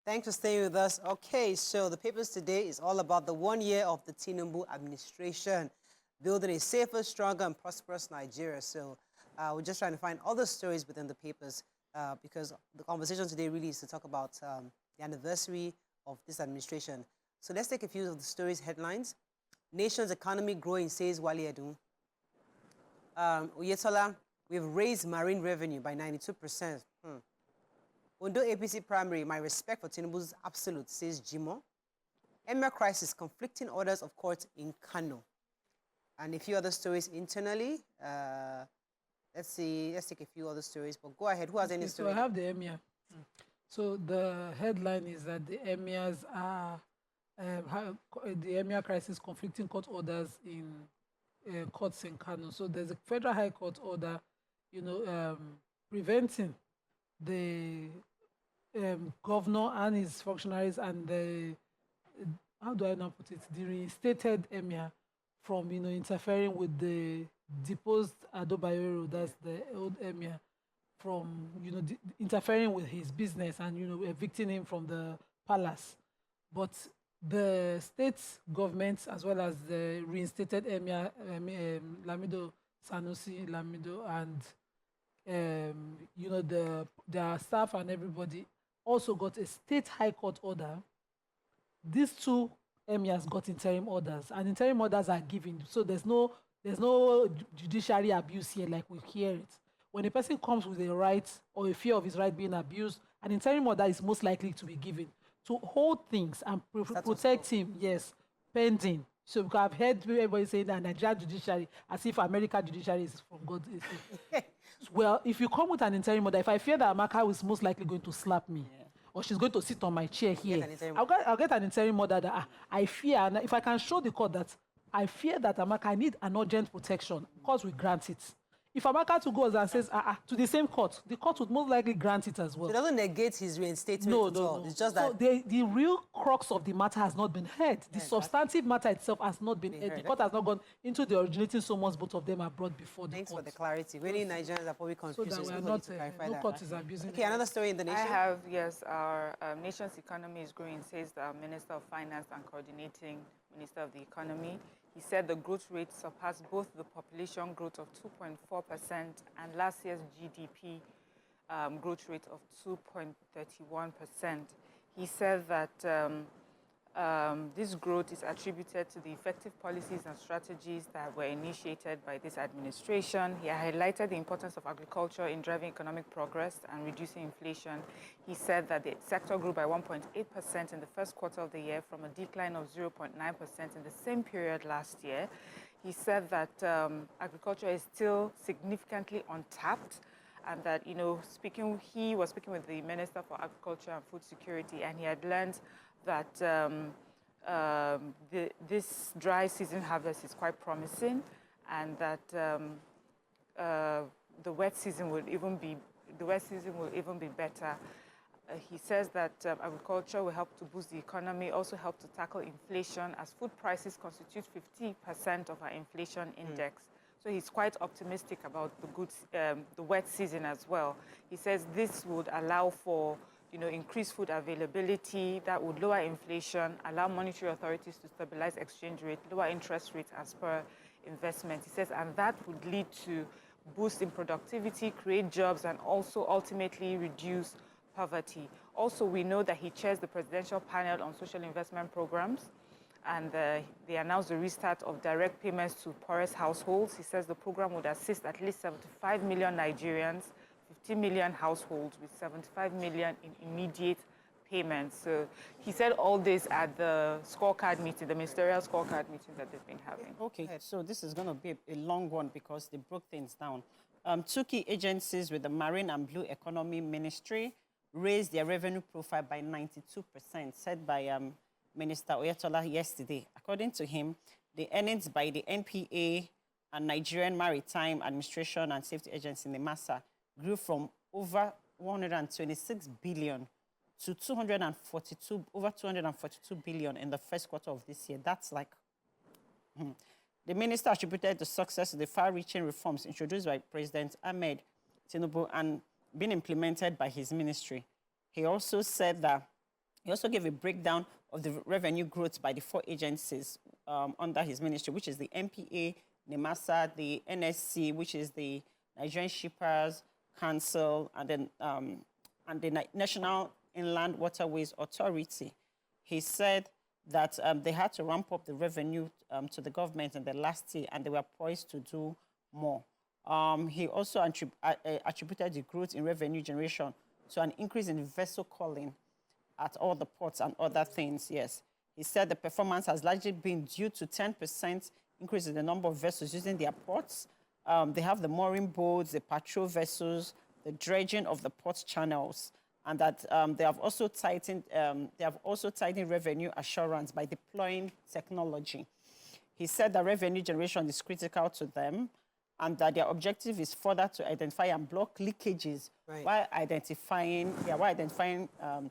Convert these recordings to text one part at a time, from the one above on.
Thanks for staying with us. Okay, so the papers today is all about the 1 year of the Tinubu administration, building a safer, stronger, and prosperous Nigeria. So we're just trying to find all the stories within the papers because the conversation today really is to talk about the anniversary of this administration. So let's take a few of the stories headlines. Nation's economy growing, says Wale Edun. Oyetola, we've raised marine revenue by 92%. Ondo APC primary, my respect for Tinubu's absolute, says Jimo. Emir crisis, conflicting orders of court in Kano. And a few other stories internally. Let's take a few other stories, but go ahead. Who has any story? So I have the Emir. So the headline is that the Emirs are, the Emir crisis, conflicting court orders in courts in Kano. So there's a federal high court order, preventing the governor and his functionaries and the, how do I now put it, the reinstated Emir from, interfering with the deposed Ado Bayero, that's the old Emir, from, interfering with his business and, evicting him from the palace. But the state government, as well as the reinstated Emir, Lamido Sanusi, Lamido, and, their staff and everybody also got a state high court order. These two emirs got interim orders, and interim orders are given. So there's no judiciary abuse here like we hear it. When a person comes with a right or a fear of his right being abused, an interim order is most likely to be given to hold things and protect him, yes, pending. So I've heard everybody saying that Nigerian judiciary, as if American judiciary is from God. Well, if you come with an interim order, if I fear that Amaka is most likely going to slap me, or she's going to sit on my chair here, I'll get an interim order that I fear, and if I can show the court that I fear that Amaka, I need an urgent protection, court will grant it. If Amaka to goes and says to the same court, the court would most likely grant it as well. So it doesn't negate his reinstatement at all. No. It's just so that the real crux of the matter has not been heard. The substantive matter itself has not been heard. The court has not gone into the originating summons. Both of them are brought before the court. Thanks for the clarity. Many Nigerians are probably confused. So that we are not, no court is abusing. Okay, another story in the nation. I have, yes, our nation's economy is growing, says the Minister of Finance and Coordinating Minister of the Economy. He said the growth rate surpassed both the population growth of 2.4% and last year's GDP growth rate of 2.31%. He said that this growth is attributed to the effective policies and strategies that were initiated by this administration. He highlighted the importance of agriculture in driving economic progress and reducing inflation. He said that the sector grew by 1.8% in the first quarter of the year from a decline of 0.9% in the same period last year. He said that agriculture is still significantly untapped, and that, he was speaking with the Minister for Agriculture and Food Security, and he had learned that this dry season harvest is quite promising, and that the wet season will even be better. He says that agriculture will help to boost the economy, also help to tackle inflation, as food prices constitute 50% of our inflation index. So he's quite optimistic about the wet season as well. He says this would allow for increased food availability, that would lower inflation, allow monetary authorities to stabilize exchange rate, lower interest rates as per investment. He says, and that would lead to boost in productivity, create jobs, and also ultimately reduce poverty. Also, we know that he chairs the Presidential Panel on Social Investment Programs, and they announced the restart of direct payments to poorest households. He says the program would assist at least 75 million Nigerians, 50 million households, with 75 million in immediate payments. So he said all this at the scorecard meeting, the ministerial scorecard meeting that they've been having. Okay, so this is going to be a long one because they broke things down. Two key agencies with the Marine and Blue Economy Ministry raised their revenue profile by 92%, said by Minister Oyetola yesterday. According to him, the earnings by the NPA and Nigerian Maritime Administration and Safety Agency, NIMASA, grew from over 126 billion to over 242 billion in the first quarter of this year. That's like... The minister attributed the success to the far-reaching reforms introduced by President Ahmed Tinubu and being implemented by his ministry. He also said that He also gave a breakdown of the revenue growth by the 4 agencies under his ministry, which is the NPA, NEMASA, the NSC, which is the Nigerian Shippers Council, and then the National Inland Waterways Authority. He said that they had to ramp up the revenue to the government in the last year, and they were poised to do more. He also attributed the growth in revenue generation to an increase in vessel calling at all the ports and other things, yes. He said the performance has largely been due to 10% increase in the number of vessels using their ports. They have the mooring boats, the patrol vessels, the dredging of the port channels, and that they have also tightened revenue assurance by deploying technology. He said that revenue generation is critical to them, and that their objective is further to identify and block leakages while identifying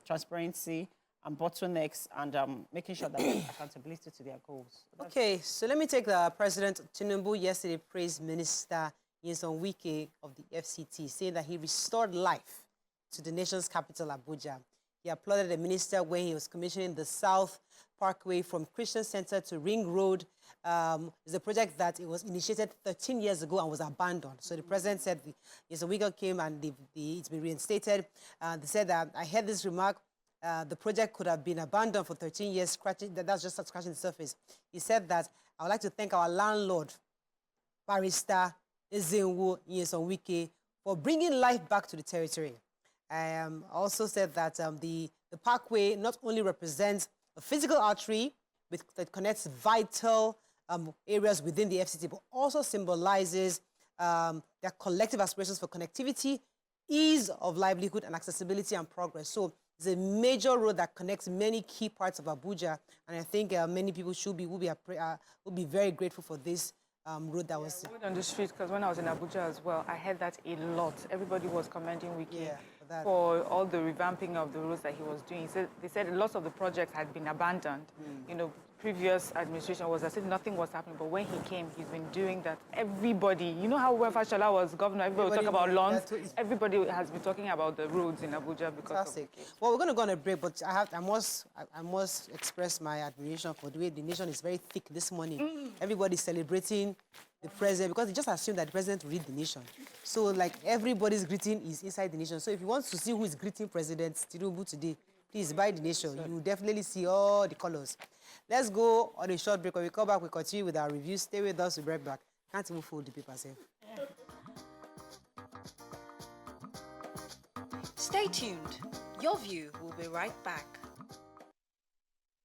transparency and bottlenecks, and making sure that there's accountability to their goals. So okay, so let me take the President Tinubu yesterday praised Minister Nyesom Wike of the FCT, saying that he restored life to the nation's capital, Abuja. He applauded the minister when he was commissioning the Southern Parkway from Christian Center to Ring Road. It's a project that it was initiated 13 years ago and was abandoned. So the president said Nyesom Wike came and it's been reinstated. They said that I heard this remark. The project could have been abandoned for 13 years, that's just scratching the surface. He said that I would like to thank our landlord, Barrister Ezenwo Nyesom Wike, for bringing life back to the territory. Also said that the parkway not only represents a physical artery that connects vital areas within the FCT, but also symbolizes their collective aspirations for connectivity, ease of livelihood, and accessibility and progress. So it's a major road that connects many key parts of Abuja, and I think many people will be very grateful for this road that was... Word on the street, because when I was in Abuja as well, I heard that a lot. Everybody was commending Wike for all the revamping of the roads that he was doing. They said a lot of the projects had been abandoned. You know, previous administration was as if nothing was happening, but when he came, he's been doing that. Everybody, you know how when Fashola was governor, everybody would talk about lawns. Everybody has been talking about the roads in Abuja because of Wike. Well, we're going to go on a break, but I must express my admiration for the way the nation is very thick this morning. Everybody's celebrating the president, because they just assume that the president will lead the nation. So, like, everybody's greeting is inside the nation. So if you want to see who is greeting President Tinubu today, please buy the nation. You will definitely see all the colors. Let's go on a short break. When we come back, we continue with our review. Stay with us. We'll be right back. Can't even fold the paper, sir. Stay tuned. Your View will be right back.